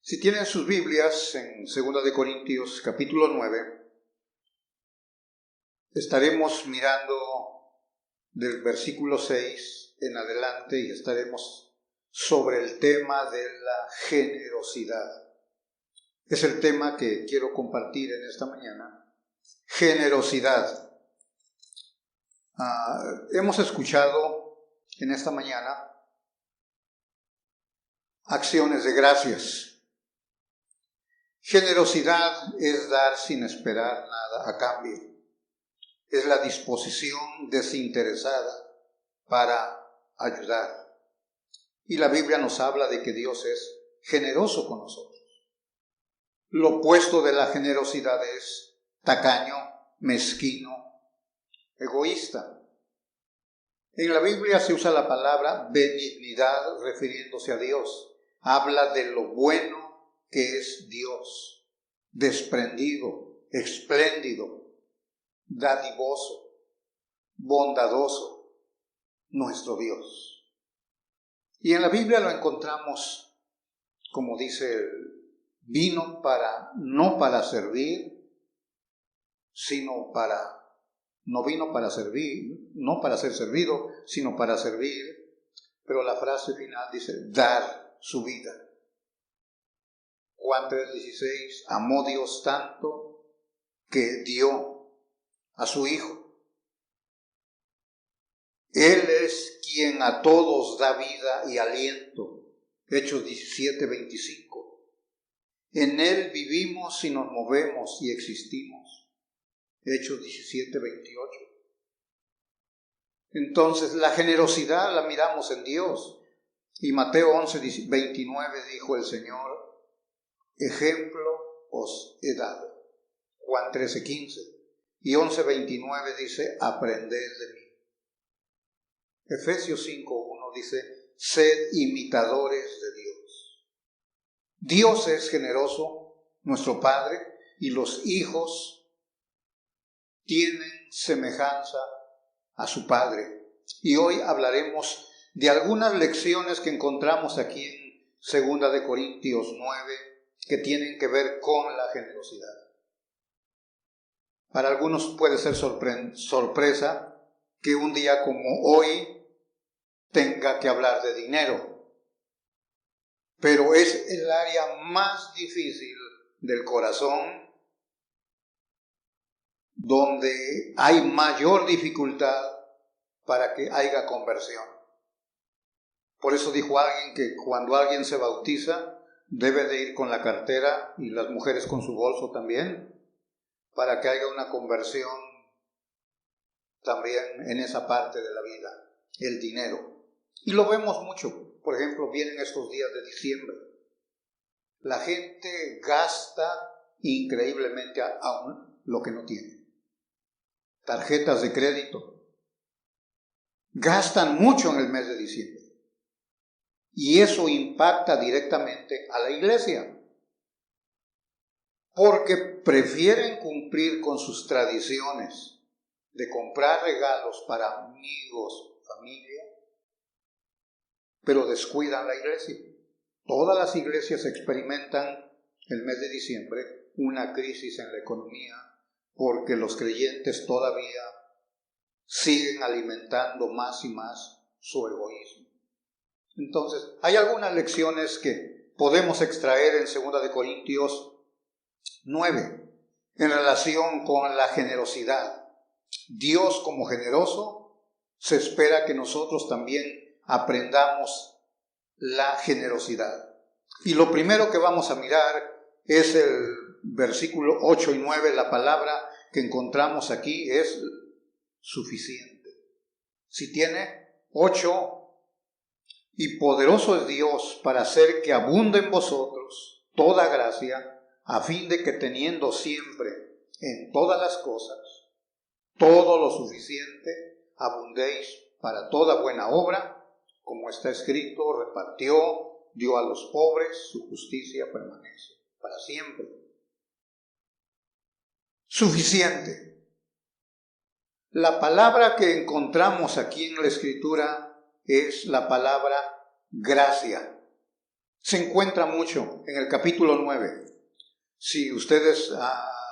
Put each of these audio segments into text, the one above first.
Si tienen sus Biblias en 2 de Corintios capítulo 9, estaremos mirando del versículo 6 en adelante y estaremos sobre el tema de la generosidad. Es el tema que quiero compartir en esta mañana. Generosidad. Hemos escuchado en esta mañana acciones de gracias. Generosidad es dar sin esperar nada a cambio. Es la disposición desinteresada para ayudar. Y la Biblia nos habla de que Dios es generoso con nosotros. Lo opuesto de la generosidad es tacaño, mezquino, egoísta. En la Biblia se usa la palabra benignidad refiriéndose a Dios. Habla de lo bueno que es Dios, desprendido, espléndido, dadivoso, bondadoso, nuestro Dios. Y en la Biblia lo encontramos, como dice, vino no para servir, no vino para servir, no para ser servido, sino para servir, pero la frase final dice, dar su vida. Juan 3:16, amó Dios tanto que dio a su Hijo. Él es quien a todos da vida y aliento. Hechos 17:25. En Él vivimos y nos movemos y existimos. Hechos 17:28. Entonces la generosidad la miramos en Dios. Y Mateo 11:29 dijo el Señor, ejemplo os he dado. Juan 13:15. Y 11:29 dice, aprended de mí. Efesios 5:1 dice, sed imitadores de Dios. Dios es generoso, nuestro Padre, y los hijos tienen semejanza a su Padre. Y hoy hablaremos de algunas lecciones que encontramos aquí en 2 de Corintios 9, que tienen que ver con la generosidad. Para algunos puede ser sorpresa que un día como hoy tenga que hablar de dinero, pero es el área más difícil del corazón, donde hay mayor dificultad para que haya conversión. Por eso dijo alguien que cuando alguien se bautiza, debe de ir con la cartera y las mujeres con su bolso también, para que haya una conversión también en esa parte de la vida, el dinero. Y lo vemos mucho, por ejemplo, vienen estos días de diciembre. La gente gasta increíblemente aún lo que no tiene. Tarjetas de crédito. Gastan mucho en el mes de diciembre. Y eso impacta directamente a la iglesia, porque prefieren cumplir con sus tradiciones de comprar regalos para amigos, familia, pero descuidan la iglesia. Todas las iglesias experimentan el mes de diciembre una crisis en la economía, porque los creyentes todavía siguen alimentando más y más su egoísmo. Entonces, hay algunas lecciones que podemos extraer en 2 de Corintios 9 en relación con la generosidad. Dios como generoso, se espera que nosotros también aprendamos la generosidad. Y lo primero que vamos a mirar es el versículo 8 y 9, la palabra que encontramos aquí es suficiente. Si tiene 8, y poderoso es Dios para hacer que abunde en vosotros toda gracia, a fin de que teniendo siempre en todas las cosas todo lo suficiente, abundéis para toda buena obra, como está escrito, repartió, dio a los pobres, su justicia permanece para siempre. Suficiente. La palabra que encontramos aquí en la Escritura es la palabra gracia. se encuentra mucho en el capítulo 9. Si ustedes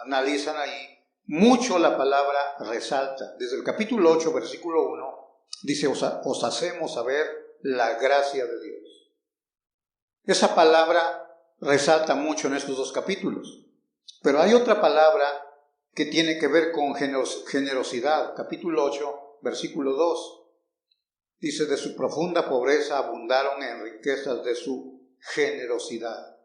analizan ahí, mucho la palabra resalta. Desde el capítulo 8, versículo 1, dice, os hacemos saber la gracia de Dios. Esa palabra resalta mucho en estos dos capítulos. Pero hay otra palabra que tiene que ver con generosidad. Capítulo 8, versículo 2. Dice, de su profunda pobreza abundaron en riquezas de su generosidad.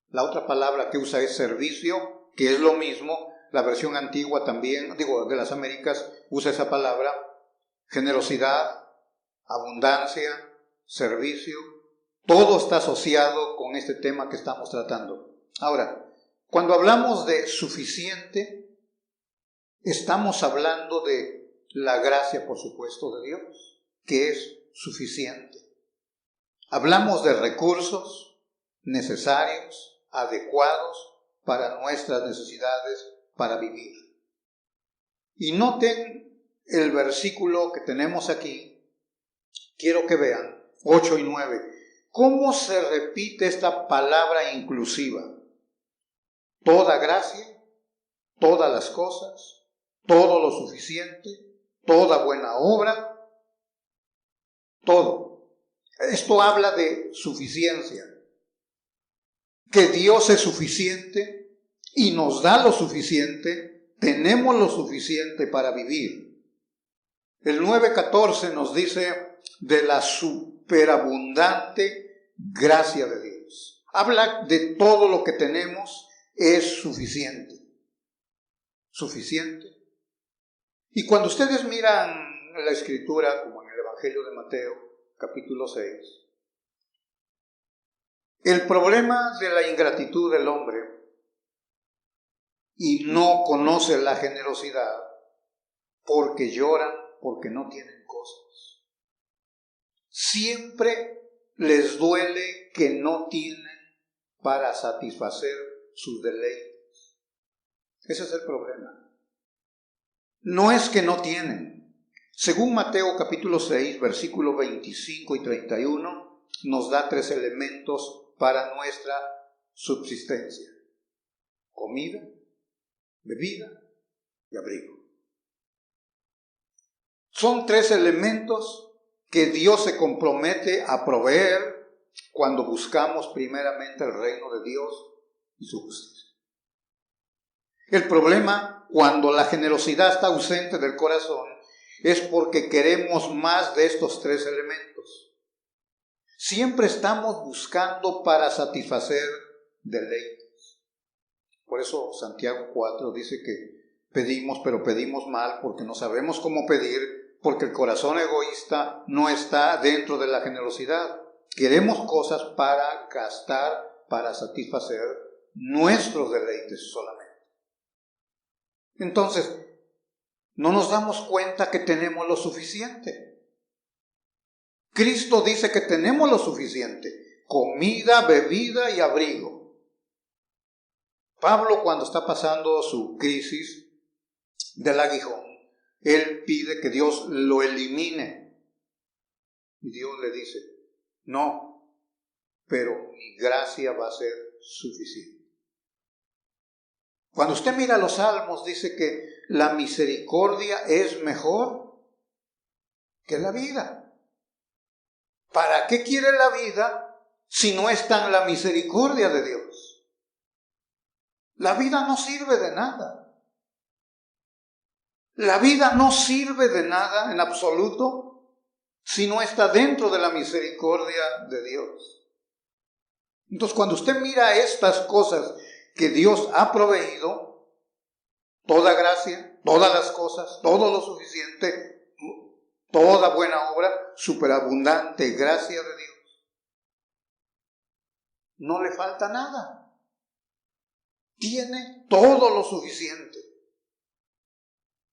La otra palabra que usa es servicio, que es lo mismo. La versión antigua también, de las Américas, usa esa palabra. Generosidad, abundancia, servicio. Todo está asociado con este tema que estamos tratando. Ahora, cuando hablamos de suficiente, estamos hablando de la gracia, por supuesto, de Dios, que es suficiente. Hablamos de recursos necesarios, adecuados para nuestras necesidades para vivir. Y noten el versículo que tenemos aquí. Quiero que vean, 8 y 9. ¿Cómo se repite esta palabra inclusiva? Toda gracia, todas las cosas, todo lo suficiente, toda buena obra, todo. Esto habla de suficiencia. Que Dios es suficiente y nos da lo suficiente, tenemos lo suficiente para vivir. El 9:14 nos dice de la superabundante gracia de Dios. Habla de todo lo que tenemos es suficiente. Suficiente. Y cuando ustedes miran la Escritura, como en el Evangelio de Mateo, capítulo 6, el problema de la ingratitud del hombre y no conoce la generosidad porque lloran, porque no tienen cosas. Siempre les duele que no tienen para satisfacer sus deleites. Ese es el problema. No es que no tienen. Según Mateo capítulo 6, versículos 25 y 31, nos da 3 elementos para nuestra subsistencia: comida, bebida y abrigo. Son 3 elementos que Dios se compromete a proveer cuando buscamos primeramente el reino de Dios y su justicia. El problema, cuando la generosidad está ausente del corazón, es porque queremos más de estos 3 elementos. Siempre estamos buscando para satisfacer deleites. Por eso Santiago 4 dice que pedimos, pero pedimos mal porque no sabemos cómo pedir, porque el corazón egoísta no está dentro de la generosidad. Queremos cosas para gastar, para satisfacer nuestros deleites solamente. Entonces, no nos damos cuenta que tenemos lo suficiente. Cristo dice que tenemos lo suficiente: comida, bebida y abrigo. Pablo, cuando está pasando su crisis del aguijón, él pide que Dios lo elimine. Y Dios le dice: no, pero mi gracia va a ser suficiente. Cuando usted mira los salmos, dice que la misericordia es mejor que la vida. ¿Para qué quiere la vida si no está en la misericordia de Dios? La vida no sirve de nada. La vida no sirve de nada en absoluto si no está dentro de la misericordia de Dios. Entonces, cuando usted mira estas cosas que Dios ha proveído, toda gracia, todas las cosas, todo lo suficiente, toda buena obra, superabundante gracia de Dios, no le falta nada. Tiene todo lo suficiente.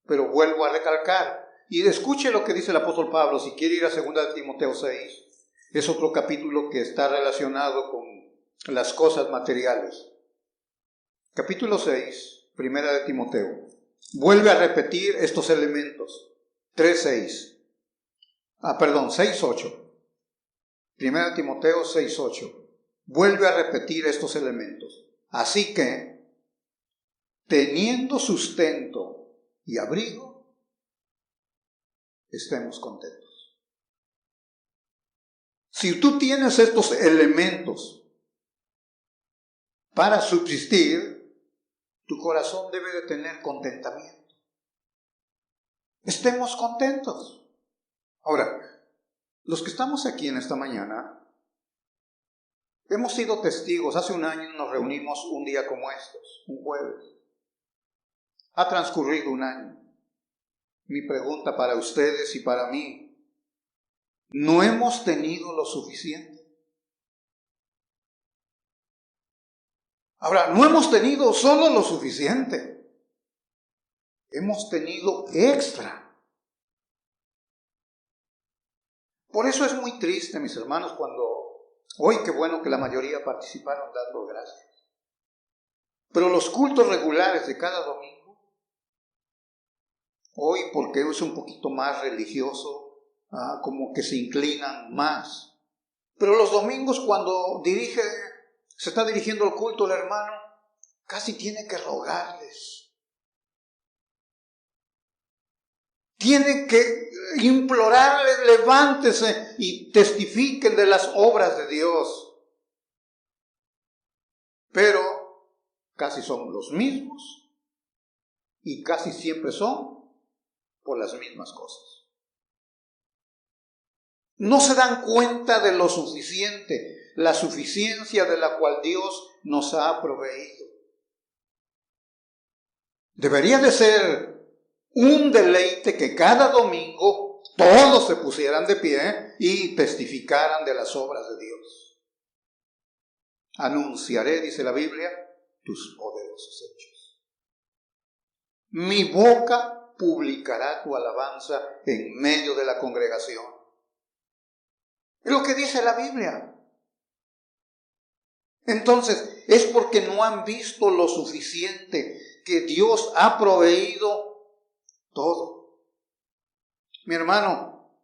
Pero vuelvo a recalcar, y escuche lo que dice el apóstol Pablo, si quiere ir a 2 Timoteo 6, es otro capítulo que está relacionado con las cosas materiales. Capítulo 6, 1 Timoteo, vuelve a repetir estos elementos. 6:8. 1 Timoteo 6:8. vuelve a repetir estos elementos. Así que, teniendo sustento y abrigo, estemos contentos. Si tú tienes estos elementos para subsistir, tu corazón debe de tener contentamiento. Estemos contentos. Ahora, los que estamos aquí en esta mañana, hemos sido testigos. Hace un año nos reunimos un día como estos, un jueves. Ha transcurrido un año. Mi pregunta para ustedes y para mí, ¿no hemos tenido lo suficiente? Ahora, no hemos tenido solo lo suficiente. Hemos tenido extra. Por eso es muy triste, mis hermanos, cuando hoy qué bueno que la mayoría participaron dando gracias. Pero los cultos regulares de cada domingo, hoy porque es un poquito más religioso, como que se inclinan más. Pero los domingos cuando se está dirigiendo el culto el hermano, casi tiene que rogarles. Tiene que implorarles, levántese y testifiquen de las obras de Dios. Pero casi son los mismos y casi siempre son por las mismas cosas. No se dan cuenta de lo suficiente, la suficiencia de la cual Dios nos ha proveído. Debería de ser un deleite que cada domingo todos se pusieran de pie y testificaran de las obras de Dios. Anunciaré, dice la Biblia, tus poderosos hechos. Mi boca publicará tu alabanza en medio de la congregación. Es lo que dice la Biblia. Entonces, es porque no han visto lo suficiente que Dios ha proveído todo. Mi hermano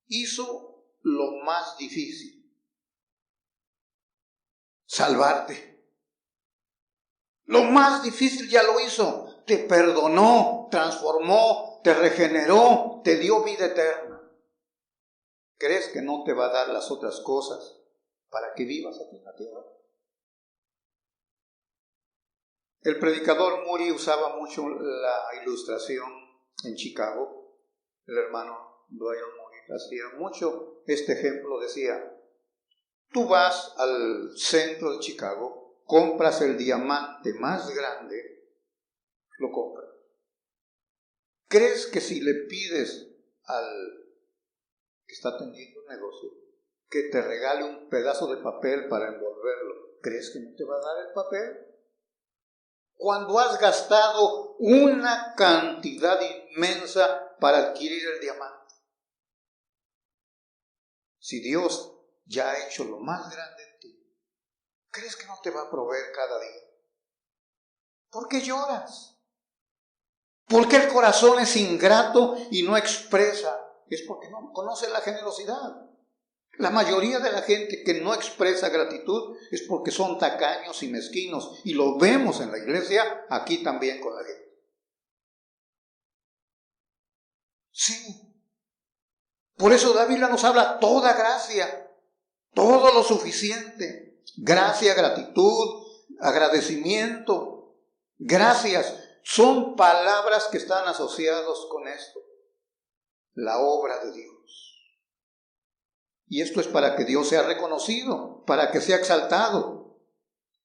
hizo lo más difícil: salvarte. Lo más difícil ya lo hizo. Te perdonó, transformó, te regeneró, te dio vida eterna. ¿Crees que no te va a dar las otras cosas para que vivas aquí en la tierra? El predicador Moody usaba mucho la ilustración en Chicago. El hermano Dwight Moody hacía mucho este ejemplo. Decía, tú vas al centro de Chicago, compras el diamante más grande, lo compras. ¿Crees que si le pides al que está atendiendo el negocio que te regale un pedazo de papel para envolverlo, crees que no te va a dar el papel? Cuando has gastado una cantidad inmensa para adquirir el diamante. Si Dios ya ha hecho lo más grande en ti, ¿crees que no te va a proveer cada día? ¿Por qué lloras? ¿Por qué el corazón es ingrato y no expresa? Es porque no conoce la generosidad. La mayoría de la gente que no expresa gratitud es porque son tacaños y mezquinos. Y lo vemos en la iglesia, aquí también con la gente. Sí. Por eso la Biblia nos habla toda gracia, todo lo suficiente. Gracia, gratitud, agradecimiento, gracias. Son palabras que están asociadas con esto. La obra de Dios. Y esto es para que Dios sea reconocido, para que sea exaltado.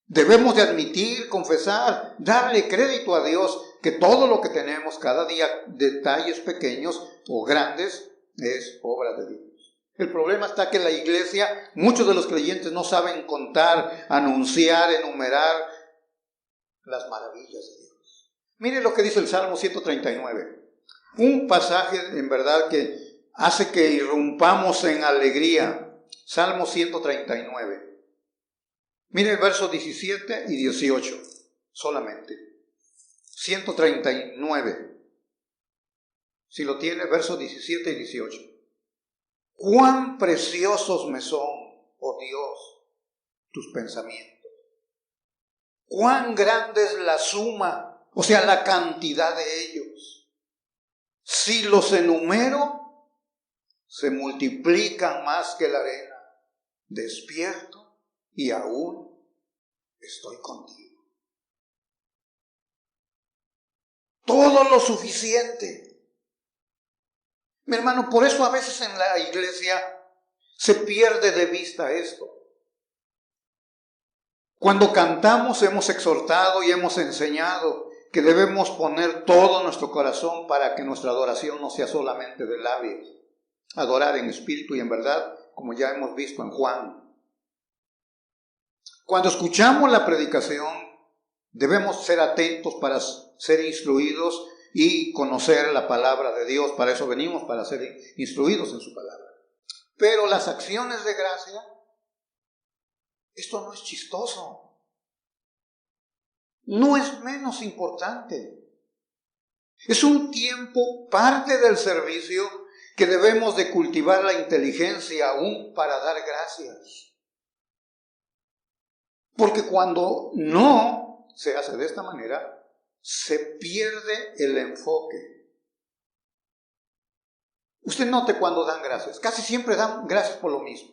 Debemos de admitir, confesar, darle crédito a Dios que todo lo que tenemos cada día, detalles pequeños o grandes, es obra de Dios. El problema está que en la iglesia muchos de los creyentes no saben contar, anunciar, enumerar las maravillas de Dios. Mire lo que dice el Salmo 139. Un pasaje en verdad que hace que irrumpamos en alegría. Salmo 139. Mire el verso 17 y 18 solamente. 139. Si lo tiene, versos 17 y 18. Cuán preciosos me son, oh Dios, tus pensamientos. Cuán grande es la suma, o sea, la cantidad de ellos. Si los enumero, se multiplican más que la arena. Despierto y aún estoy contigo. Todo lo suficiente. Mi hermano, por eso a veces en la iglesia se pierde de vista esto. Cuando cantamos hemos exhortado y hemos enseñado que debemos poner todo nuestro corazón para que nuestra adoración no sea solamente de labios. Adorar en espíritu y en verdad, como ya hemos visto en Juan. Cuando escuchamos la predicación, debemos ser atentos para ser instruidos y conocer la palabra de Dios. Para eso venimos, para ser instruidos en su palabra. Pero las acciones de gracia, esto no es chistoso. No es menos importante. Es un tiempo, parte del servicio, que debemos de cultivar la inteligencia aún para dar gracias. Porque cuando no se hace de esta manera, se pierde el enfoque. Usted note cuando dan gracias. Casi siempre dan gracias por lo mismo.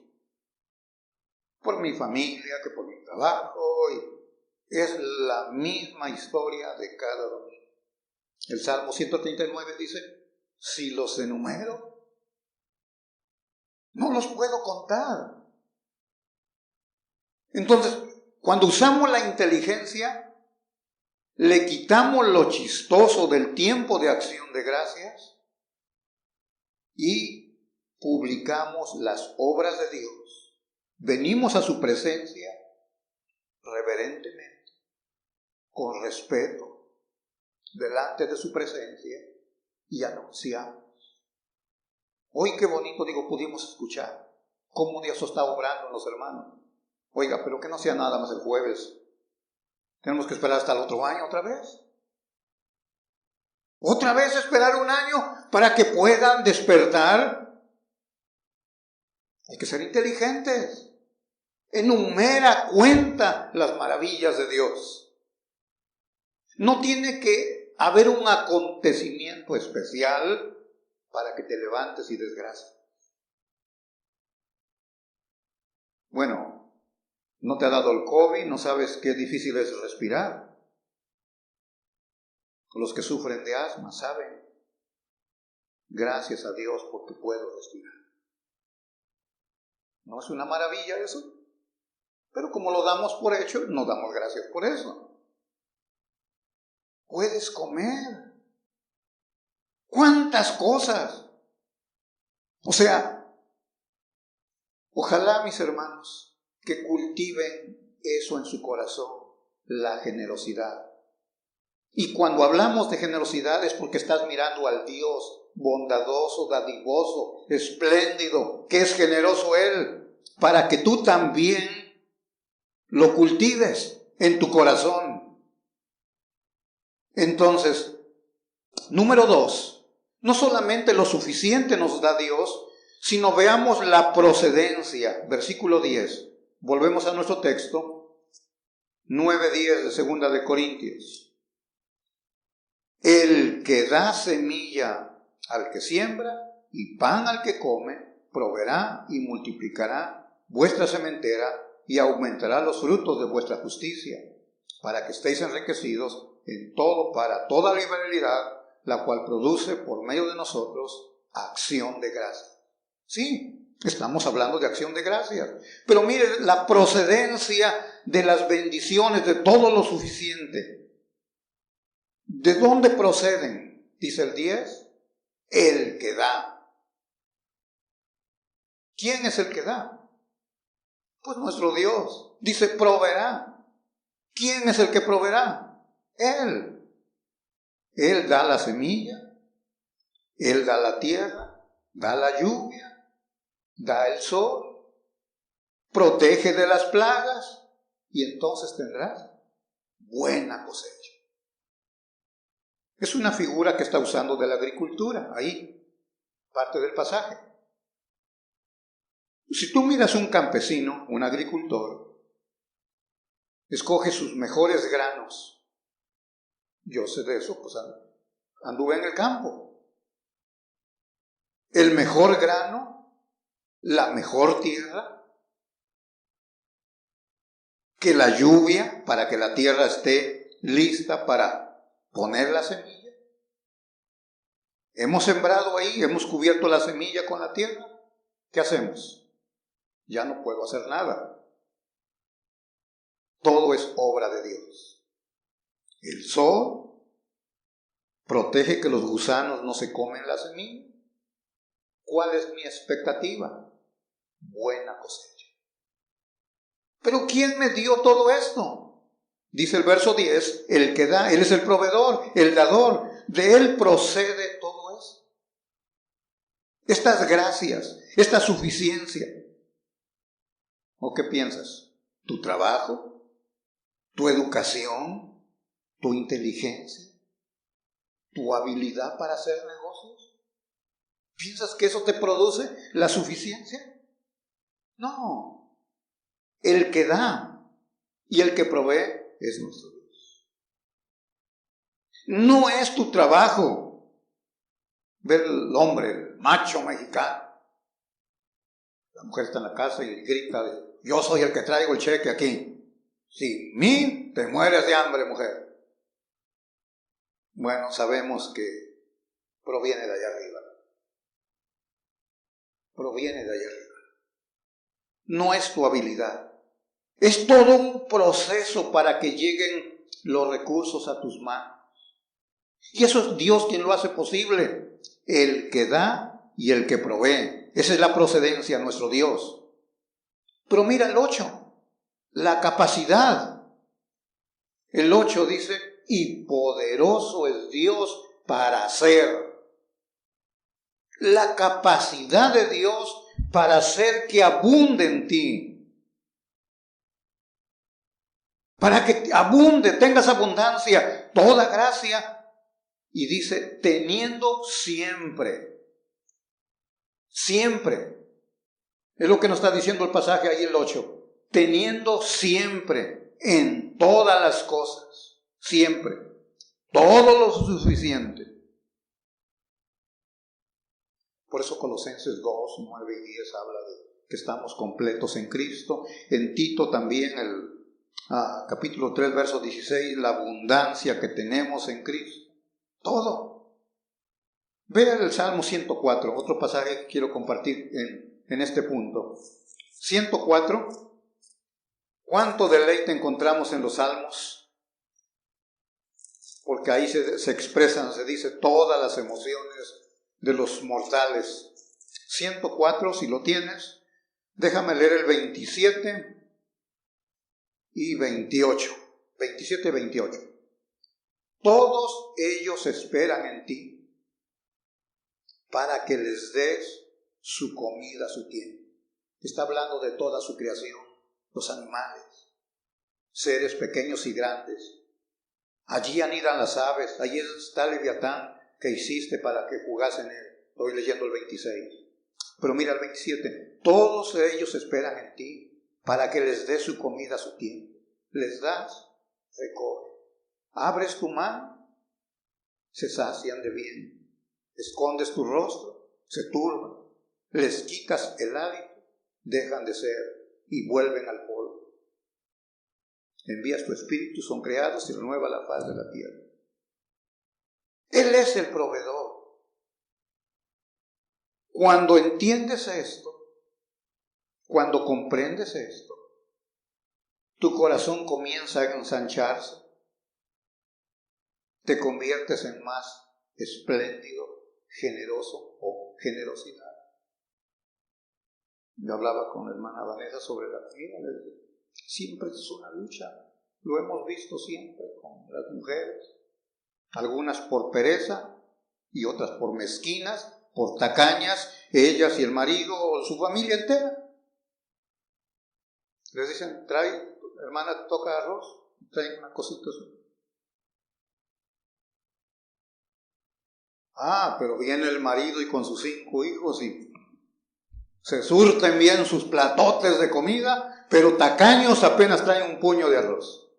Por mi familia, que por mi trabajo. Y es la misma historia de cada domingo. El Salmo 139 dice, si los enumero, no los puedo contar. Entonces, cuando usamos la inteligencia, le quitamos lo chistoso del tiempo de acción de gracias y publicamos las obras de Dios. Venimos a su presencia reverentemente, con respeto, delante de su presencia y anunciamos. Hoy qué bonito, pudimos escuchar cómo Dios está obrando en los hermanos. Oiga, pero que no sea nada más el jueves. ¿Tenemos que esperar hasta el otro año otra vez? ¿Otra vez esperar un año para que puedan despertar? Hay que ser inteligentes. Enumera, cuenta las maravillas de Dios. No tiene que haber un acontecimiento especial para que te levantes y des gracias. Bueno, no te ha dado el COVID, no sabes qué difícil es respirar. Los que sufren de asma saben. Gracias a Dios porque puedo respirar. ¿No es una maravilla eso? Pero como lo damos por hecho, no damos gracias por eso. Puedes comer. ¿Cuántas cosas? O sea, ojalá mis hermanos que cultiven eso en su corazón, la generosidad. Y cuando hablamos de generosidad es porque estás mirando al Dios bondadoso, dadivoso, espléndido, que es generoso Él, para que tú también lo cultives en tu corazón. Entonces, número 2, no solamente lo suficiente nos da Dios, sino veamos la procedencia. Versículo 10. Volvemos a nuestro texto, 9:10 de Segunda de Corintios. El que da semilla al que siembra y pan al que come, proveerá y multiplicará vuestra sementera y aumentará los frutos de vuestra justicia, para que estéis enriquecidos en todo para toda liberalidad, la cual produce por medio de nosotros acción de gracia. Sí, estamos hablando de acción de gracias, pero mire la procedencia de las bendiciones, de todo lo suficiente. ¿De dónde proceden? Dice el 10, el que da. ¿Quién es el que da? Pues nuestro Dios. Dice, proveerá. ¿Quién es el que proveerá? Él. Él da la semilla, Él da la tierra, da la lluvia, da el sol, protege de las plagas y entonces tendrás buena cosecha. Es una figura que está usando de la agricultura, ahí, parte del pasaje. Si tú miras un campesino, un agricultor, escoge sus mejores granos. Yo sé de eso, pues anduve en el campo. El mejor grano, la mejor tierra, que la lluvia para que la tierra esté lista para poner la semilla. Hemos sembrado ahí, hemos cubierto la semilla con la tierra. ¿Qué hacemos? Ya no puedo hacer nada. Todo es obra de Dios. El sol protege que los gusanos no se comen la semilla. ¿Cuál es mi expectativa? Buena cosecha. ¿Pero quién me dio todo esto? Dice el verso 10, el que da, Él es el proveedor, el dador. De Él procede todo eso. Estas gracias, esta suficiencia. ¿O qué piensas? ¿Tu trabajo? ¿Tu educación? ¿Tu inteligencia? ¿Tu habilidad para hacer negocios? ¿Piensas que eso te produce la suficiencia? No. El que da y el que provee es nuestro Dios. No es tu trabajo ver el hombre, el macho mexicano. La mujer está en la casa y grita, yo soy el que traigo el cheque aquí. Sin mí te mueres de hambre, mujer. Bueno, sabemos que proviene de allá arriba. Proviene de allá arriba. No es tu habilidad. Es todo un proceso para que lleguen los recursos a tus manos. Y eso es Dios quien lo hace posible. El que da y el que provee. Esa es la procedencia de nuestro Dios. Pero mira el 8. La capacidad. El 8 dice, y poderoso es Dios para hacer. La capacidad de Dios para hacer que abunde en ti. Para que abunde, tengas abundancia, toda gracia. Y dice, teniendo siempre. Siempre. Es lo que nos está diciendo el pasaje ahí el 8. Teniendo siempre en todas las cosas. Siempre. Todo lo suficiente. Por eso Colosenses 2, 9 y 10 habla de que estamos completos en Cristo. En Tito también, el capítulo 3, verso 16, la abundancia que tenemos en Cristo. Todo. Vean el Salmo 104, otro pasaje que quiero compartir en este punto. 104, ¿cuánto deleite encontramos en los Salmos? Porque ahí se expresan, se dice todas las emociones de los mortales. 104, si lo tienes, déjame leer el 27 y 28. 27 y 28. Todos ellos esperan en ti para que les des su comida a su tiempo. Está hablando de toda su creación, los animales, seres pequeños y grandes. Allí anidan las aves, allí está el Leviatán que hiciste para que jugase en él. Estoy leyendo el 26. Pero mira el 27. Todos ellos esperan en ti para que les des su comida a su tiempo. Les das, recoge. Abres tu mano, se sacian de bien. Escondes tu rostro, se turban. Les quitas el hábito, dejan de ser y vuelven al polvo. Envías tu espíritu, son creados y renueva la faz de la tierra. Él es el proveedor. Cuando entiendes esto, cuando comprendes esto, tu corazón comienza a ensancharse, te conviertes en más espléndido, generoso o generosidad. Yo hablaba con la hermana Vanessa sobre la comida, le dije, siempre es una lucha, lo hemos visto siempre con las mujeres, algunas por pereza y otras por mezquinas, por tacañas, ellas y el marido o su familia entera. Les dicen, trae, hermana, toca arroz, trae una cosita así. Pero viene el marido y con sus 5 hijos y se surten bien sus platotes de comida, pero tacaños apenas traen un puño de arroz.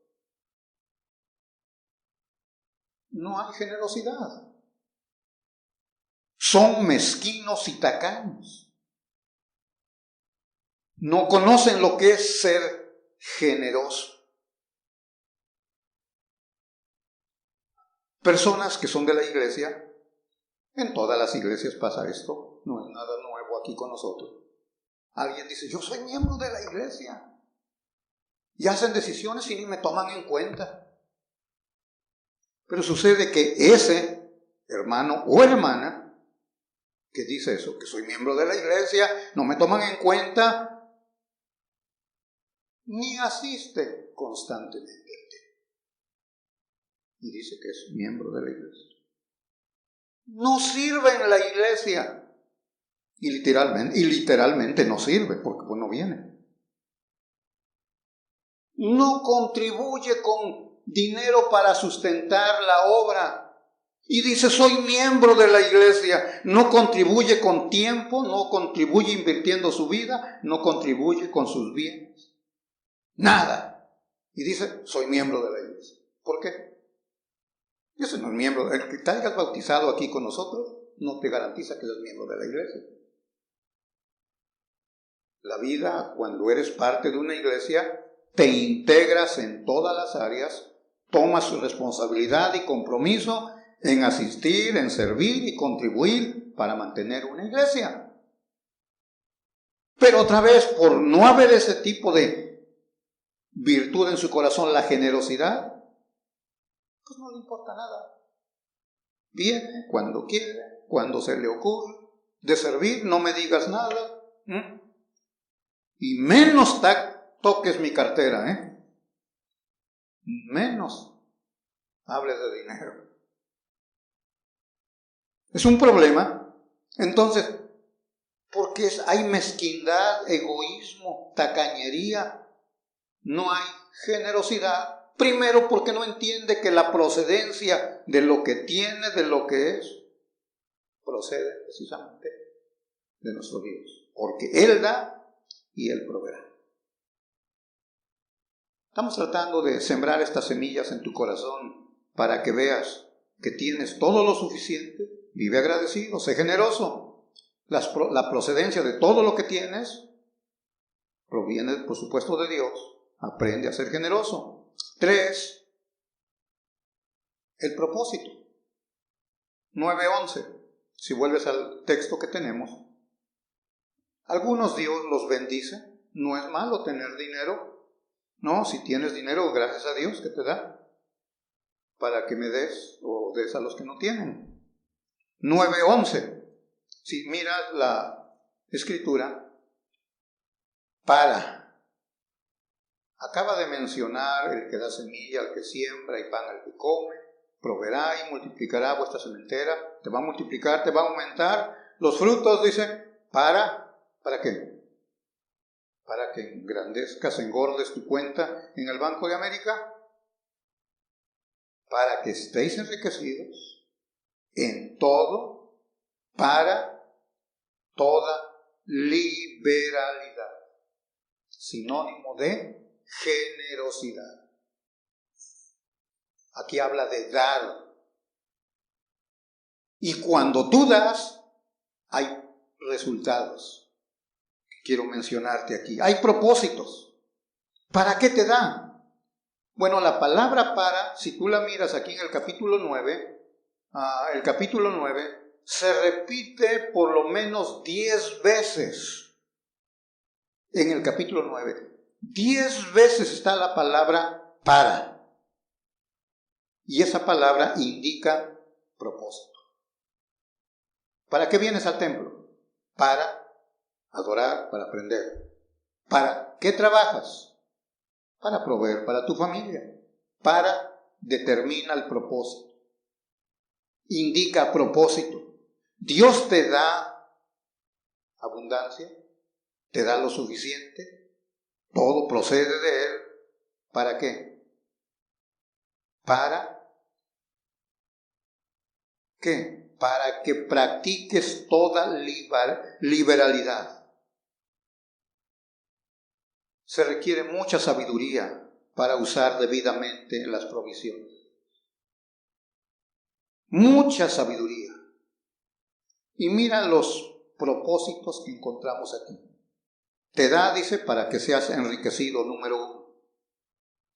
No hay generosidad. Son mezquinos y tacaños. No conocen lo que es ser generoso. Personas que son de la iglesia, en todas las iglesias pasa esto, no es nada nuevo aquí con nosotros. Alguien dice, yo soy miembro de la iglesia, y hacen decisiones y ni me toman en cuenta. Pero sucede que ese hermano o hermana que dice eso, que soy miembro de la iglesia, no me toman en cuenta, ni asiste constantemente. Y dice que es miembro de la iglesia. No sirve en la iglesia. Y literalmente no sirve, porque pues no viene. No contribuye con dinero para sustentar la obra. Y dice, soy miembro de la iglesia. No contribuye con tiempo, no contribuye invirtiendo su vida, no contribuye con sus bienes. Nada. Y dice, soy miembro de la iglesia. ¿Por qué? Ese no es miembro. El que te hayas bautizado aquí con nosotros no te garantiza que eres miembro de la iglesia. La vida, cuando eres parte de una iglesia, te integras en todas las áreas, tomas su responsabilidad y compromiso en asistir, en servir y contribuir para mantener una iglesia. Pero otra vez, por no haber ese tipo de virtud en su corazón, la generosidad, pues no le importa nada. Viene cuando quiere, cuando se le ocurre, de servir, no me digas nada. Y menos toques mi cartera, menos hables de dinero. Es un problema. Entonces, porque hay mezquindad, egoísmo, tacañería, no hay generosidad. Primero, porque no entiende que la procedencia de lo que tiene, de lo que es, procede precisamente de nuestro Dios. Porque Él da y Él proveerá. Estamos tratando de sembrar estas semillas en tu corazón para que veas que tienes todo lo suficiente. Vive agradecido, sé generoso. La procedencia de todo lo que tienes proviene, por supuesto, de Dios. Aprende a ser generoso. 3. El propósito. 9:11. Si vuelves al texto que tenemos. Algunos Dios los bendice. No es malo tener dinero. No, si tienes dinero, gracias a Dios que te da. Para que me des o des a los que no tienen. 9:11. Si miras la escritura, acaba de mencionar el que da semilla, el que siembra y pan al que come, proveerá y multiplicará vuestra sementera, te va a multiplicar, te va a aumentar. Los frutos, dice, ¿para qué? Para que engrandezcas, engordes tu cuenta en el Banco de América, para que estéis enriquecidos en todo, para toda liberalidad, sinónimo de generosidad. Aquí habla de dar. Y cuando tú das, hay resultados que quiero mencionarte aquí. Hay propósitos. ¿Para qué te da? Bueno, la palabra para, si tú la miras aquí en el capítulo 9, se repite por lo menos 10 veces. En el capítulo 9, 10 veces está la palabra para. Y esa palabra indica propósito. ¿Para qué vienes al templo? Para adorar, para aprender. ¿Para qué trabajas? Para proveer para tu familia. Para determina el propósito. Indica propósito. Dios te da abundancia, te da lo suficiente, todo procede de Él. ¿Para qué? ¿Para qué? Para que practiques toda liberalidad. se requiere mucha sabiduría para usar debidamente las provisiones. Mucha sabiduría. Y mira los propósitos que encontramos aquí. Te da, dice, para que seas enriquecido, número 1.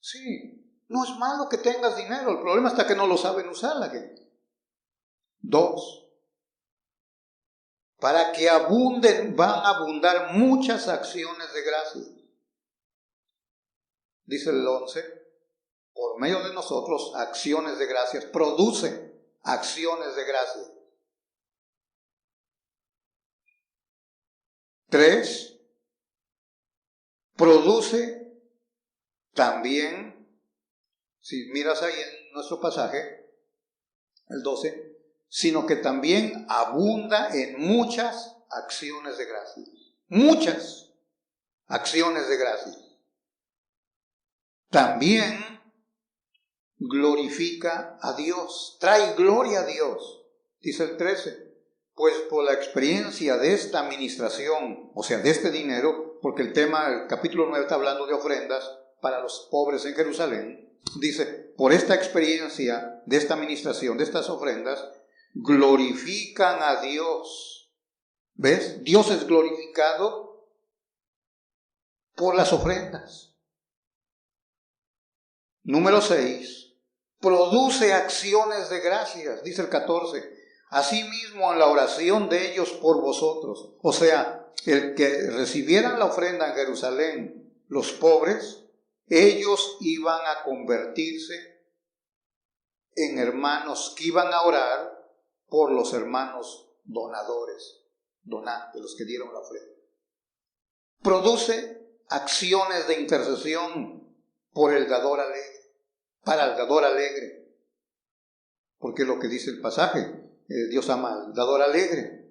Sí, no es malo que tengas dinero, el problema está que no lo saben usar la gente. 2, para que abunden, van a abundar muchas acciones de gracia. Dice el 11, por medio de nosotros, acciones de gracias, producen acciones de gracia. 3, produce también, si miras ahí en nuestro pasaje, el 12, sino que también abunda en muchas acciones de gracia. Muchas acciones de gracia. También glorifica a Dios, trae gloria a Dios. Dice el 13, pues por la experiencia de esta administración, o sea, de este dinero, porque el capítulo 9 está hablando de ofrendas para los pobres en Jerusalén, dice, por esta experiencia de esta administración, de estas ofrendas, glorifican a Dios. ¿Ves? Dios es glorificado por las ofrendas. Número 6, produce acciones de gracias, dice el 14. Asimismo en la oración de ellos por vosotros. O sea, el que recibieran la ofrenda en Jerusalén, los pobres, ellos iban a convertirse en hermanos que iban a orar por los hermanos donadores, donantes, los que dieron la ofrenda. Produce acciones de intercesión por el dador alegre, para el dador alegre. Porque es lo que dice el pasaje. Dios ama al dador alegre.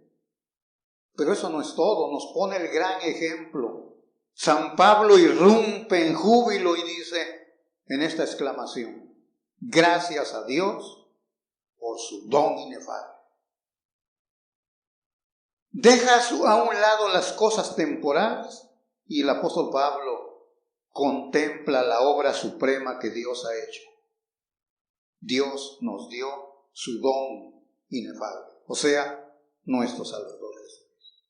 Pero eso no es todo, nos pone el gran ejemplo. San Pablo irrumpe en júbilo y dice en esta exclamación, gracias a Dios por su don inefable. Deja a un lado las cosas temporales y el apóstol Pablo contempla la obra suprema que Dios ha hecho. Dios nos dio su don inefable, o sea, nuestro Salvador Jesús.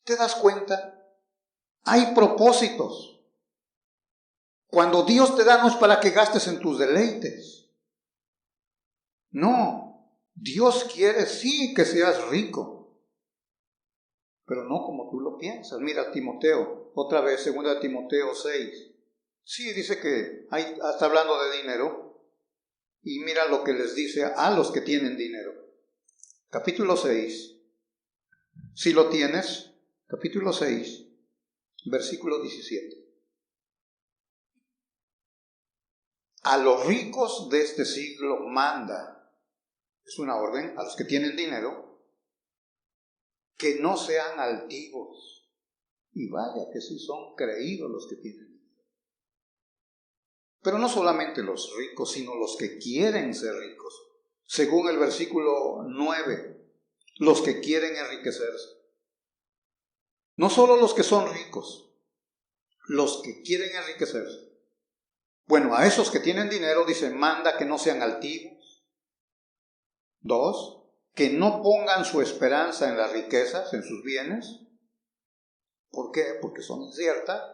¿Te das cuenta? Hay propósitos. Cuando Dios te da no es para que gastes en tus deleites. No, Dios quiere sí que seas rico, pero no como tú lo piensas. Mira Timoteo, otra vez, 2 Timoteo 6. Sí, dice que está hablando de dinero. Y mira lo que les dice a los que tienen dinero. Capítulo 6. Si lo tienes, capítulo 6, versículo 17. A los ricos de este siglo manda, es una orden a los que tienen dinero, que no sean altivos. Y vaya que sí son creídos los que tienen dinero. Pero no solamente los ricos, sino los que quieren ser ricos. Según el versículo 9, los que quieren enriquecerse. No solo los que son ricos, los que quieren enriquecerse. Bueno, a esos que tienen dinero, dice, manda que no sean altivos. 2, que no pongan su esperanza en las riquezas, en sus bienes. ¿Por qué? Porque son inciertas.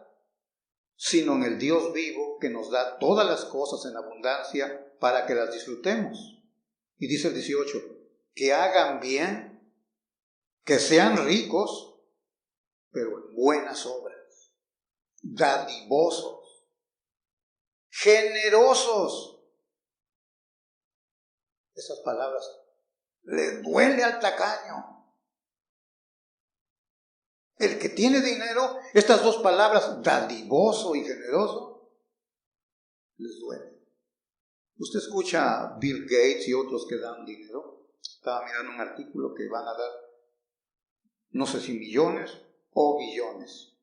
Sino en el Dios vivo que nos da todas las cosas en abundancia para que las disfrutemos. Y dice el 18, que hagan bien, que sean ricos, pero en buenas obras, dadivosos, generosos. Esas palabras le duele al tacaño. El que tiene dinero, estas dos palabras, dadivoso y generoso, les duele. Usted escucha a Bill Gates y otros que dan dinero. Estaba mirando un artículo que van a dar, no sé si millones o billones.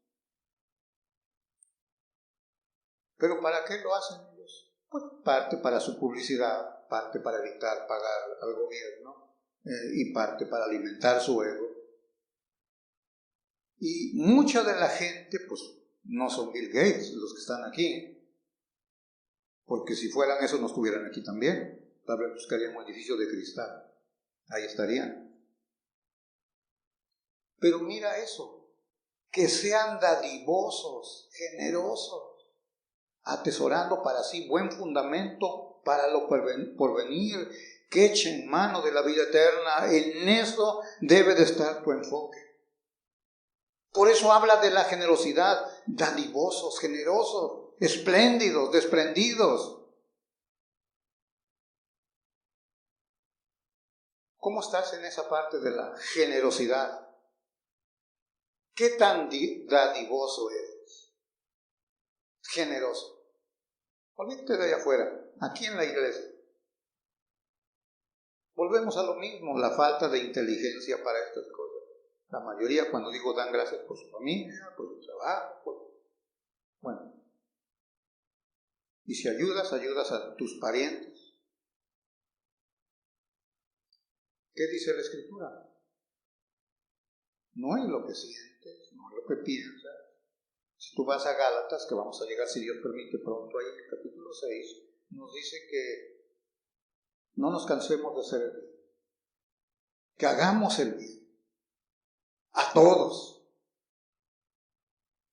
¿Pero para qué lo hacen ellos? Pues parte para su publicidad, parte para evitar pagar al gobierno y parte para alimentar su ego. Y mucha de la gente, pues no son Bill Gates los que están aquí, porque si fueran eso no estuvieran aquí también. Tal vez buscarían un edificio de cristal, ahí estarían. Pero mira eso, que sean dadivosos, generosos, atesorando para sí buen fundamento para lo porvenir, que echen mano de la vida eterna. En eso debe de estar tu enfoque. Por eso habla de la generosidad, dadivosos, generosos, espléndidos, desprendidos. ¿Cómo estás en esa parte de la generosidad? ¿Qué tan dadivoso eres? Generoso. Olvídate de allá afuera, aquí en la iglesia. Volvemos a lo mismo, la falta de inteligencia para estas cosas. La mayoría, cuando digo, dan gracias por su familia, por su trabajo, bueno. Y si ayudas a tus parientes. ¿Qué dice la Escritura? No es lo que sientes, no es lo que piensas. Si tú vas a Gálatas, que vamos a llegar, si Dios permite, pronto ahí en el capítulo 6, nos dice que no nos cansemos de hacer el bien, que hagamos el bien a todos.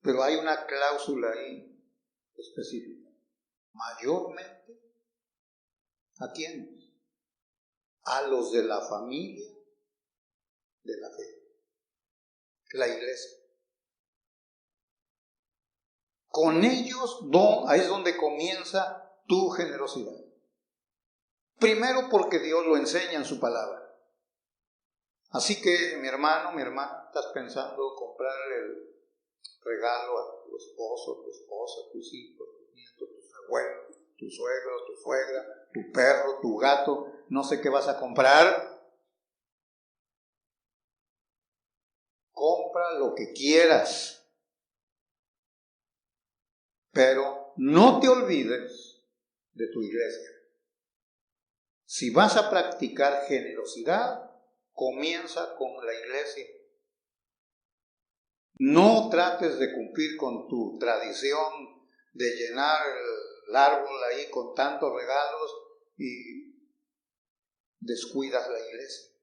Pero hay una cláusula ahí específica. Mayormente, ¿a quiénes? A los de la familia de la fe, la iglesia. Con ellos ahí es donde comienza tu generosidad. Primero porque Dios lo enseña en su palabra. Así que mi hermano, mi hermana, estás pensando comprar el regalo a tu esposo, tu esposa, tus hijos, tus nietos, tus abuelos, tus suegros, tu suegra, tu perro, tu gato, no sé qué vas a comprar. Compra lo que quieras. Pero no te olvides de tu iglesia. Si vas a practicar generosidad, comienza con la iglesia. No trates de cumplir con tu tradición de llenar el árbol ahí con tantos regalos y descuidas la iglesia.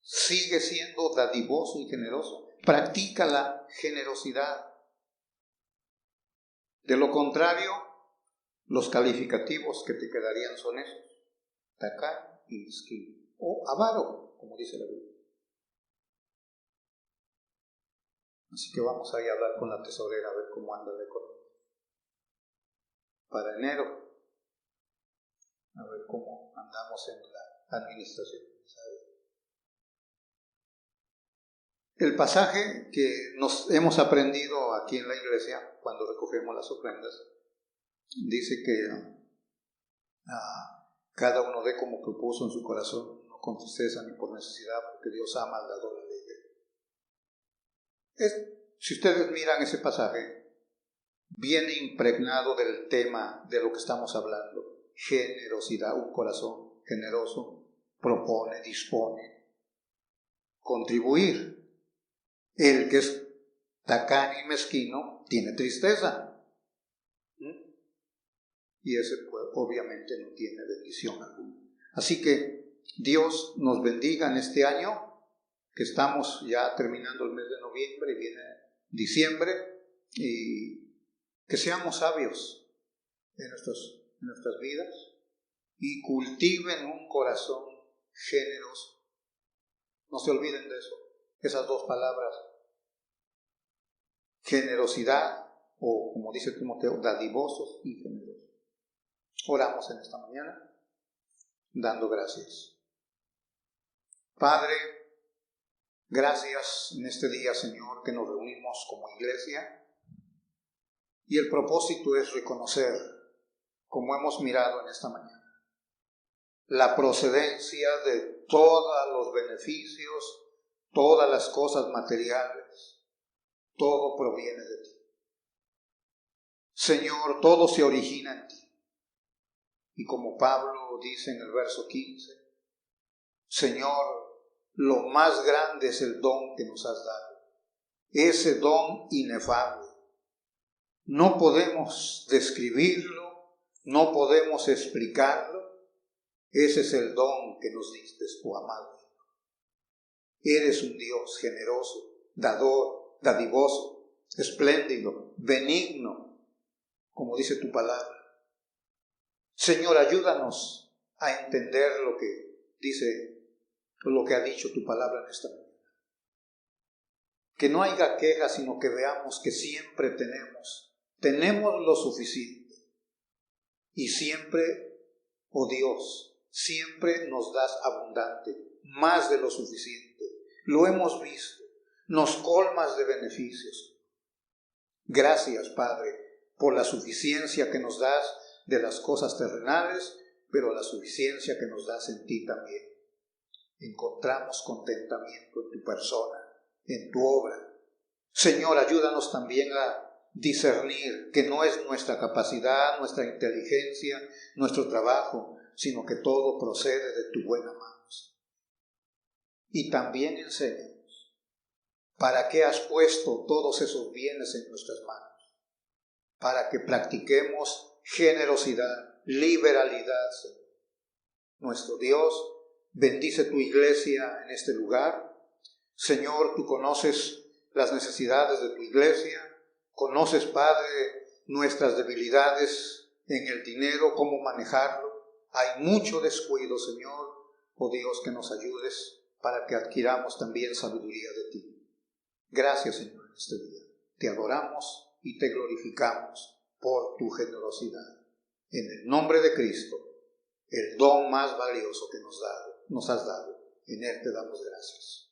Sigue siendo dadivoso y generoso. Practica la generosidad. De lo contrario, los calificativos que te quedarían son esos: tacaño y mezquino, o avaro, como dice la Biblia. Así que vamos a ir a hablar con la tesorera a ver cómo anda la economía. Para enero, a ver cómo andamos en la administración. El pasaje que nos hemos aprendido aquí en la iglesia, cuando recogemos las ofrendas, dice que cada uno dé como propuso en su corazón, no con tristeza ni por necesidad, porque Dios ama al dador alegre. Si ustedes miran ese pasaje, viene impregnado del tema de lo que estamos hablando. Generosidad, un corazón generoso, propone, dispone, contribuir. El que es tacaño y mezquino tiene tristeza. Y ese pues, obviamente no tiene bendición alguna. Así que Dios nos bendiga en este año, que estamos ya terminando el mes de noviembre y viene diciembre, y que seamos sabios en nuestras vidas y cultiven un corazón generoso. No se olviden de eso, esas dos palabras: generosidad, o como dice Timoteo, dadivosos y generosos. Oramos en esta mañana dando gracias. Padre, gracias en este día, Señor, que nos reunimos como iglesia, y el propósito es reconocer, como hemos mirado en esta mañana, la procedencia de todos los beneficios, todas las cosas materiales, todo proviene de ti. Señor, todo se origina en ti. Y como Pablo dice en el verso 15, Señor, lo más grande es el don que nos has dado, ese don inefable. No podemos describirlo, no podemos explicarlo. Ese es el don que nos diste, tu amado Hijo. Eres un Dios generoso, dador, dadivoso, espléndido, benigno, como dice tu palabra. Señor, ayúdanos a entender lo que dice, lo que ha dicho tu palabra en esta mañana. Que no haya quejas, sino que veamos que siempre tenemos lo suficiente. Y siempre, oh Dios, siempre nos das abundante, más de lo suficiente. Lo hemos visto, nos colmas de beneficios. Gracias, Padre, por la suficiencia que nos das de las cosas terrenales, pero la suficiencia que nos das en ti también. Encontramos contentamiento en tu persona, en tu obra. Señor, ayúdanos también a discernir que no es nuestra capacidad, nuestra inteligencia, nuestro trabajo, sino que todo procede de tu buena mano. Y también enséñanos para qué has puesto todos esos bienes en nuestras manos, para que practiquemos generosidad, liberalidad, Señor. Nuestro Dios, bendice tu iglesia en este lugar. Señor, tú conoces las necesidades de tu iglesia, conoces, Padre, nuestras debilidades en el dinero, cómo manejarlo. Hay mucho descuido, Señor. Oh Dios, que nos ayudes para que adquiramos también sabiduría de ti. Gracias, Señor, en este día. Te adoramos y te glorificamos por tu generosidad. En el nombre de Cristo, el don más valioso que nos has dado. En Él te damos gracias.